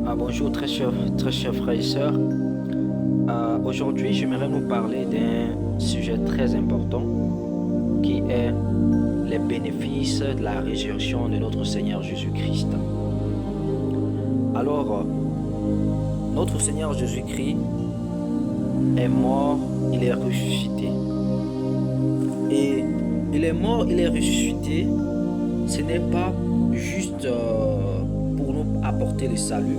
Bonjour très chers frères et sœurs. Aujourd'hui, j'aimerais nous parler d'un sujet très important qui est les bénéfices de la résurrection de notre Seigneur Jésus-Christ. Alors, notre Seigneur Jésus-Christ est mort, il est ressuscité. Et il est mort, il est ressuscité. Ce n'est pas juste pour nous apporter le salut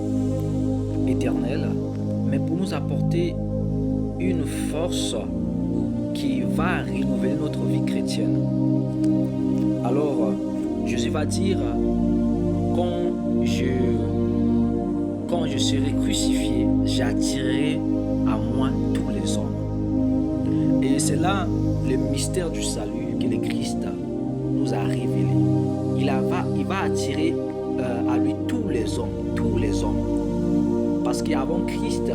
éternel, mais pour nous apporter une force qui va renouveler notre vie chrétienne. Alors, Jésus va dire, quand je serai crucifié, j'attirerai à moi tous les hommes. Et c'est là le mystère du salut que le Christ nous a révélé. Il va attirer à lui tous les hommes. Parce qu'avant Christ,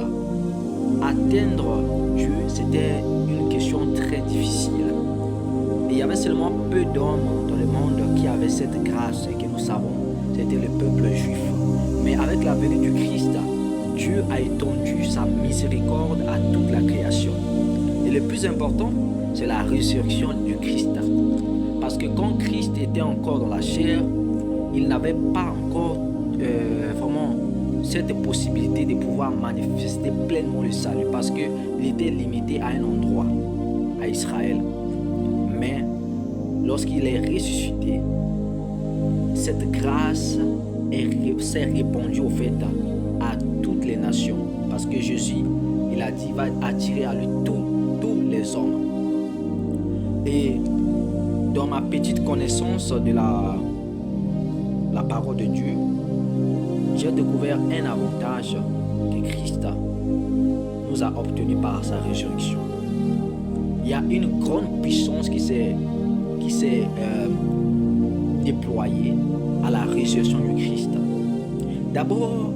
atteindre Dieu, c'était une question très difficile. Et il y avait seulement peu d'hommes dans le monde qui avaient cette grâce que nous savons, c'était le peuple juif. Mais avec la venue du Christ, Dieu a étendu sa miséricorde à toute la création. Et le plus important, c'est la résurrection du Christ. Parce que quand Christ était encore dans la chair, il n'avait pas encore vraiment cette possibilité de pouvoir manifester pleinement le salut, parce qu'il était limité à un endroit, à Israël. Mais lorsqu'il est ressuscité, cette grâce s'est répandue au fait à toutes les nations, parce que Jésus, il a dit, va attirer à lui tous les hommes. Et dans ma petite connaissance de la parole de Dieu, j'ai découvert un avantage que Christ nous a obtenu par sa résurrection. Il y a une grande puissance qui s'est déployée à la résurrection du Christ. D'abord,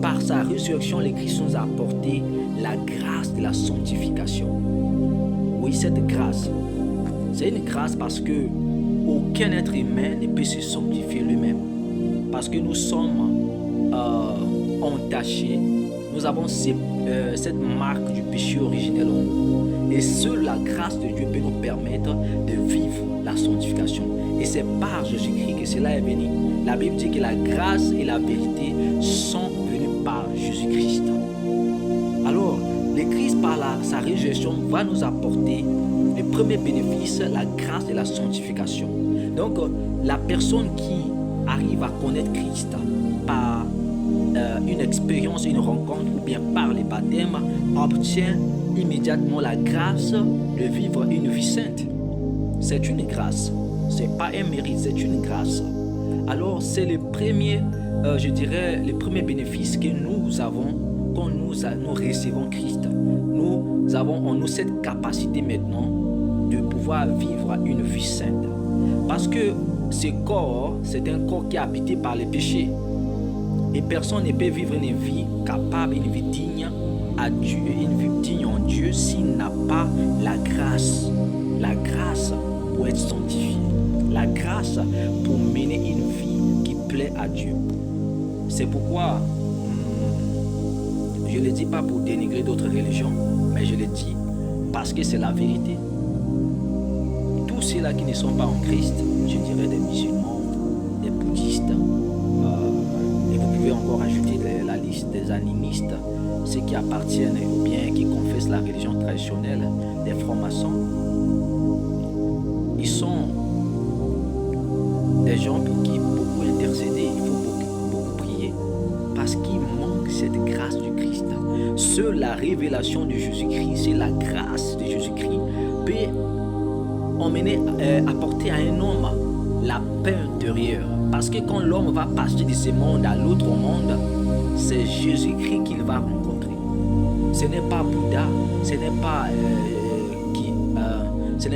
par sa résurrection, le Christ nous a apporté la grâce de la sanctification. Oui, cette grâce, c'est une grâce parce que aucun être humain ne peut se sanctifier lui-même. Parce que nous sommes entachés, nous avons cette marque du péché originel en nous. Et seule la grâce de Dieu peut nous permettre de vivre la sanctification. Et c'est par Jésus-Christ que cela est venu. La Bible dit que la grâce et la vérité sont venues par Jésus-Christ. Alors, le Christ, par sa résurrection, va nous apporter le premier bénéfice, la grâce de la sanctification. Donc, la personne qui arrive à connaître Christ par une expérience, une rencontre ou bien par les baptêmes, obtient immédiatement la grâce de vivre une vie sainte. C'est une grâce, c'est pas un mérite, c'est une grâce. Alors c'est le premier, le premier bénéfice que nous avons quand nous recevons Christ. Nous avons en nous cette capacité maintenant de pouvoir vivre une vie sainte. Parce que ce corps, c'est un corps qui est habité par les péchés. Et personne ne peut vivre une vie capable, une vie digne à Dieu, une vie digne en Dieu s'il n'a pas la grâce. La grâce pour être sanctifié. La grâce pour mener une vie qui plaît à Dieu. C'est pourquoi, je ne le dis pas pour dénigrer d'autres religions, mais je le dis parce que c'est la vérité. Tous ceux-là qui ne sont pas en Christ, je dirais des musulmans, des bouddhistes, et vous pouvez encore ajouter la liste des animistes, ceux qui appartiennent ou bien qui confessent la religion traditionnelle, des francs-maçons. Ils sont des gens pour qui beaucoup intercéder, il faut beaucoup prier, parce qu'il manque cette grâce du Christ. Seule la révélation de Jésus-Christ, c'est la grâce de Jésus-Christ peut emmener, apporter à un homme la paix intérieure. Parce que quand l'homme va passer de ce monde à l'autre monde, c'est Jésus-Christ qu'il va rencontrer. Ce n'est pas Bouddha, ce n'est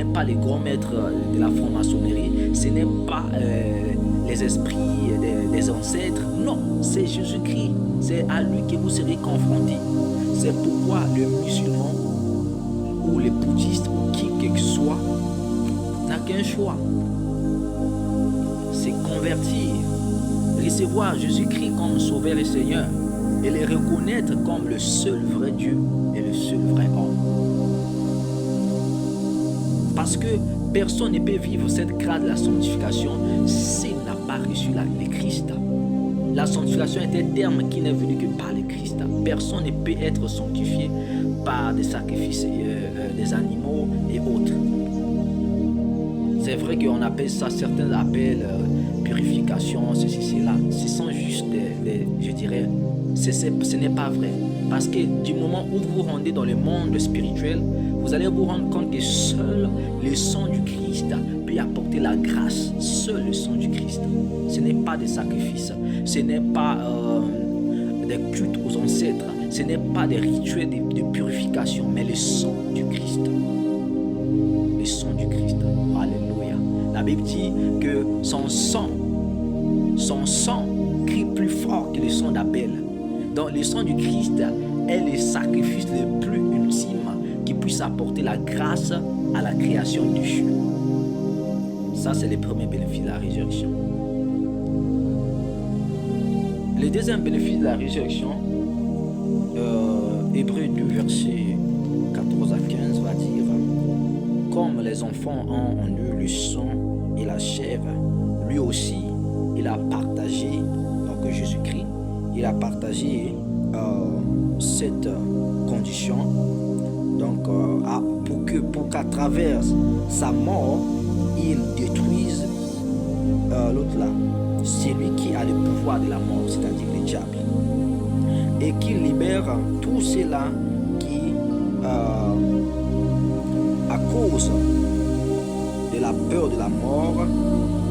pas les grands maîtres de la franc-maçonnerie, ce n'est pas les esprits des ancêtres. Non, c'est Jésus-Christ. C'est à lui que vous serez confrontés. C'est pourquoi le musulman ou le bouddhiste ou qui que ce soit n'a qu'un choix. C'est convertir, recevoir Jésus-Christ comme Sauveur et Seigneur. et les reconnaître comme le seul vrai Dieu et le seul vrai homme. Parce que personne ne peut vivre cette grâce de la sanctification s'il n'a pas reçu le Christ. La sanctification est un terme qui n'est venu que par le Christ. Personne ne peut être sanctifié par des sacrifices des animaux et autres. C'est vrai qu'on appelle ça, certains appellent purification, ceci, cela. Ce sont juste je dirais, ce n'est pas vrai. Parce que du moment où vous rendez dans le monde spirituel, vous allez vous rendre compte que seul le sang du Christ peut apporter la grâce. Seul le sang du Christ. Ce n'est pas des sacrifices. Ce n'est pas des cultes aux ancêtres. Ce n'est pas des rituels de purification, mais le sang du Christ. Le sang du Christ. Alléluia. La Bible dit que son sang crie plus fort que le sang d'Abel. Donc le sang du Christ est le sacrifice le plus ultime qui puisse apporter la grâce à la création du Dieu. Ça, c'est le premier bénéfice de la résurrection. Le deuxième bénéfice de la résurrection, Hébreux 2, versets 14 à 15 va dire: comme les enfants ont en eux le sang et la chair, lui aussi, il a partagé, donc Jésus-Christ, il a partagé cette condition, donc pour qu'à travers sa mort, il détruise l'autre là, celui qui a le pouvoir de la mort, c'est-à-dire le diable, et qu'il libère tous ceux-là qui, à cause de la peur de la mort,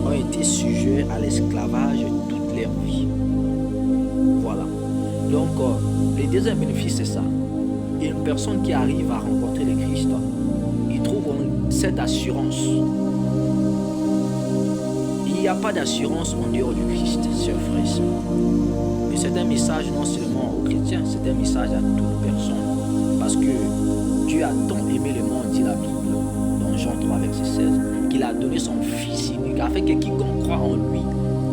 ont été sujets à l'esclavage toute leur vie. Voilà. Donc, le deuxième bénéfice, c'est ça. Une personne qui arrive à rencontrer le Christ, il trouve cette assurance. Il n'y a pas d'assurance en dehors du Christ, chers frères et sœurs. Et c'est un message non seulement aux chrétiens, c'est un message à toute personne. Parce que Dieu a tant aimé le monde, dit la Bible, dans Jean 3, verset 16, qu'il a donné son Fils unique, afin que quiconque croit en lui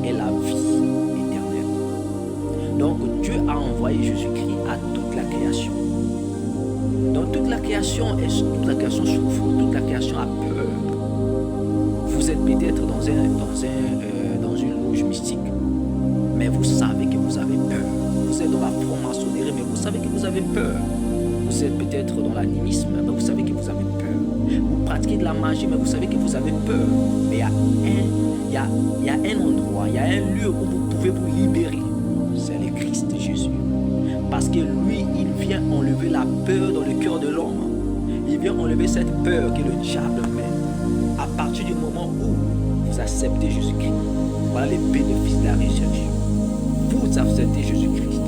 ait la vie éternelle. Donc Dieu a envoyé Jésus-Christ à toute la création. Donc toute la création souffre, toute la création a peur. Vous êtes peut-être dans une loge mystique, mais vous savez que vous avez peur. Vous êtes dans la franc-maçonnerie, mais vous savez que vous avez peur. Vous êtes peut-être dans l'animisme, mais vous savez que vous avez peur. Vous pratiquez de la magie, mais vous savez que vous avez peur. Mais il y a un endroit, il y a un lieu où vous pouvez vous libérer. C'est le Christ Jésus. Parce que lui, il vient enlever la peur dans le cœur de l'homme. Il vient enlever cette peur que le diable met. À partir du moment où vous acceptez Jésus-Christ, voilà les bénéfices de la résurrection. Vous acceptez Jésus-Christ,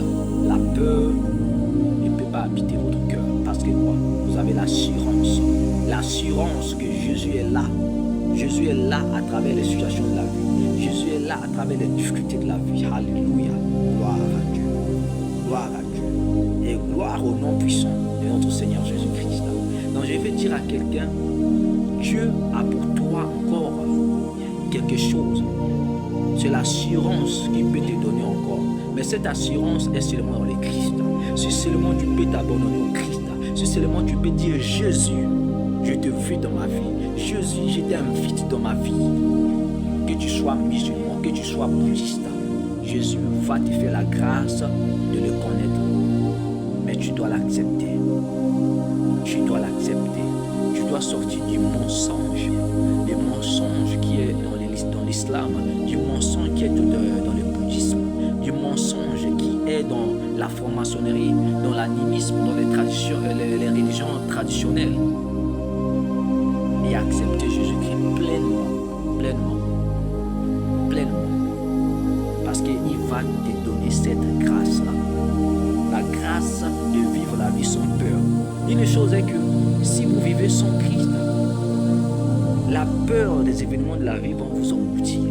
la peur ne peut pas habiter votre cœur. Parce que quoi? Vous avez l'assurance que Jésus est là. Jésus est là à travers les situations de la vie. Jésus est là à travers les difficultés de la vie. Alléluia. Gloire à Dieu. Gloire à Dieu. Et gloire au nom puissant de notre Seigneur Jésus-Christ. Donc je vais dire à quelqu'un, Dieu a pour toi encore quelque chose. C'est l'assurance qu'il peut te donner encore. Mais cette assurance est seulement dans le Christ. C'est seulement tu peux t'abandonner au Christ. C'est seulement tu peux dire Jésus, je te veux dans ma vie. Jésus, je t'invite dans ma vie. Que tu sois musulman, que tu sois bouddhiste, Jésus va te faire la grâce de le connaître. Mais tu dois l'accepter. Tu dois l'accepter. Tu dois sortir du mensonge. Le mensonge qui est dans l'islam, du mensonge qui est dans le bouddhisme, du mensonge qui est dans la franc-maçonnerie, dans l'animisme, dans les religions traditionnelles. Et accepter Jésus-Christ pleinement. Parce qu'il va te donner cette grâce-là. La grâce de vivre la vie sans peur. Une chose est que si vous vivez sans Christ, la peur des événements de la vie vont vous engloutir.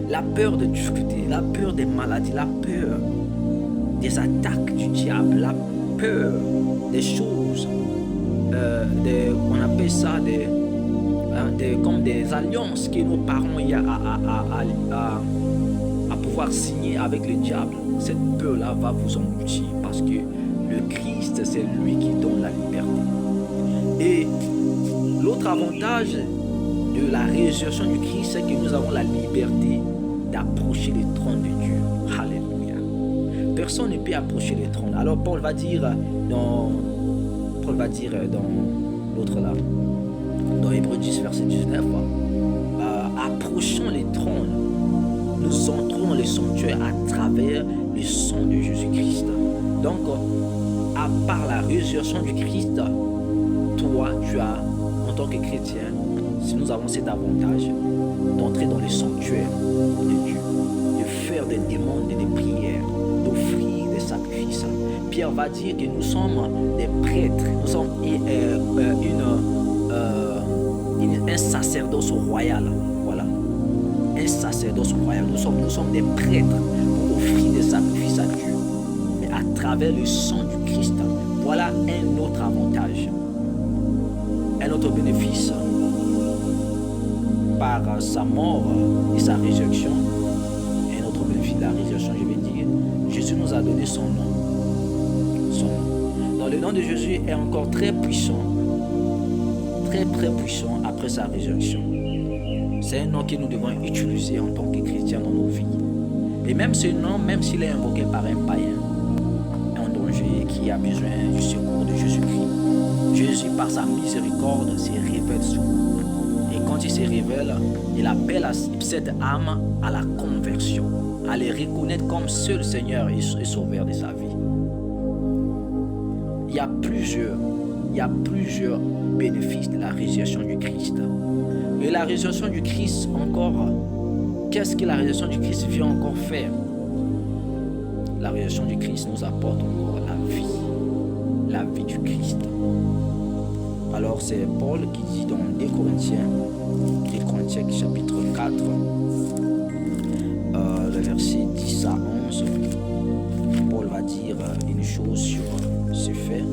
La peur de difficultés, la peur des maladies, la peur des attaques du diable, la peur des choses, on appelle ça comme des alliances que nos parents ont à devoir signer avec le diable, cette peur-là va vous engloutir parce que le Christ, c'est lui qui donne la liberté. Et l'autre avantage de la résurrection du Christ, c'est que nous avons la liberté d'approcher le trône de Dieu. Alléluia. Personne ne peut approcher le trône. Alors Paul va dire dans l'autre là, dans Hébreux 10, verset 19, approchons les trônes, nous entrons dans le sanctuaire à travers le sang de Jésus-Christ. Donc, à part la résurrection du Christ, toi, tu as, en tant que chrétien, si nous avons cet avantage d'entrer dans le sanctuaire de Dieu, de faire des demandes et des prières, d'offrir des sacrifices. Pierre va dire que nous sommes des prêtres, nous sommes un sacerdoce royal. Voilà, un sacerdoce royal. Nous sommes des prêtres pour offrir des sacrifices à Dieu. Mais à travers le sang du Christ, voilà un autre avantage, un autre bénéfice. Par sa mort et sa résurrection, un autre bénéfice de la résurrection, je vais dire, Jésus nous a donné son nom. Son nom. Donc le nom de Jésus est encore très puissant, très puissant après sa résurrection. C'est un nom que nous devons utiliser en tant que chrétiens dans nos vies. Et même ce nom, même s'il est invoqué par un païen, un danger qui a besoin du secours de Jésus-Christ, Jésus, par sa miséricorde, se révèle sur nous. Et quand il se révèle, il appelle cette âme à la conversion, à les reconnaître comme seul Seigneur et Sauveur de sa vie. Il y a plusieurs bénéfices de la résurrection du Christ. Et la résurrection du Christ encore, qu'est-ce que la résurrection du Christ vient encore faire? La résurrection du Christ nous apporte encore la vie du Christ. Alors c'est Paul qui dit dans 2 Corinthiens chapitre 4, le verset 10 à 11, Paul va dire une chose sur ce fait.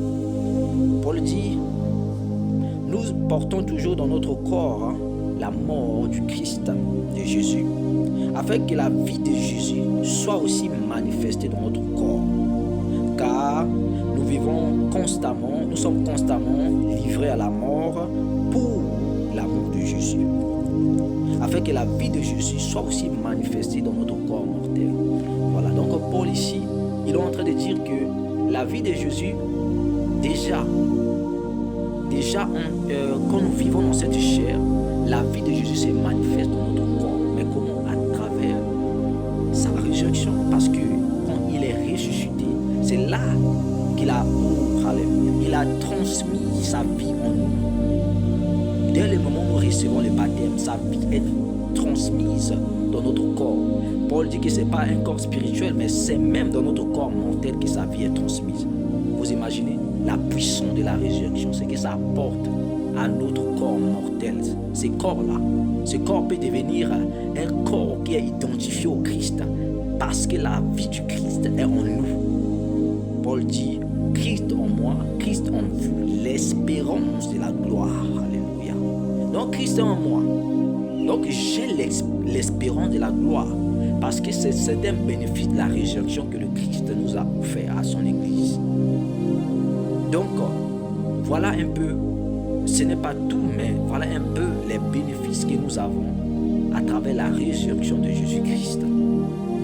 Paul dit, nous portons toujours dans notre corps la mort du Christ, de Jésus, afin que la vie de Jésus soit aussi manifestée dans notre corps. Car nous sommes constamment livrés à la mort pour l'amour de Jésus, afin que la vie de Jésus soit aussi manifestée dans notre corps mortel. Voilà, donc Paul ici, il est en train de dire que la vie de Jésus, déjà quand nous vivons dans cette chair, la vie de Jésus se manifeste dans notre corps. Mais comment? À travers sa résurrection. Parce que quand il est ressuscité, c'est là qu'il a transmis sa vie en nous. Dès le moment où nous recevons le baptême, sa vie est transmise dans notre corps. Paul dit que ce n'est pas un corps spirituel, mais c'est même dans notre corps mortel que sa vie est transmise. Vous imaginez la puissance de la résurrection, c'est que ça apporte à notre corps mortel. Ce corps peut devenir un corps qui est identifié au Christ, parce que la vie du Christ est en nous. Paul dit, Christ en moi, Christ en vous, l'espérance de la gloire. Alléluia. Donc Christ est en moi. Donc j'ai l'espérance de la gloire, parce que c'est un bénéfice de la résurrection que le Christ nous a offert à son Église. Donc, voilà un peu, ce n'est pas tout, mais voilà un peu les bénéfices que nous avons à travers la résurrection de Jésus-Christ.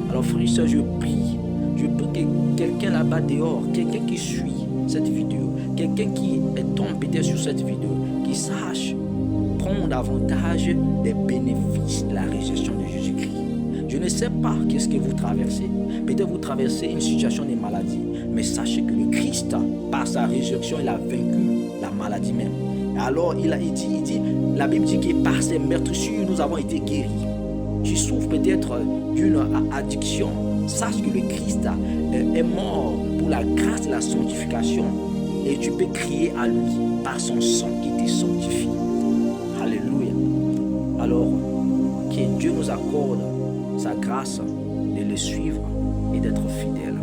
Alors, frères et sœurs, je prie que quelqu'un là-bas dehors, quelqu'un qui suit cette vidéo, quelqu'un qui est tombé sur cette vidéo, qui sache prendre davantage des bénéfices de la résurrection de Jésus-Christ. Je ne sais pas qu'est-ce que vous traversez. Peut-être vous traversez une situation de maladie, mais sachez que le Christ, par sa résurrection, il a vaincu la maladie même. Alors il dit, la Bible dit que par ses meurtrissures, nous avons été guéris. Tu souffres peut-être d'une addiction. Sache que le Christ est mort pour la grâce de la sanctification, et tu peux crier à lui par son sang qui te sanctifie. Alléluia. Alors, que Dieu nous accorde sa grâce de le suivre et d'être fidèle.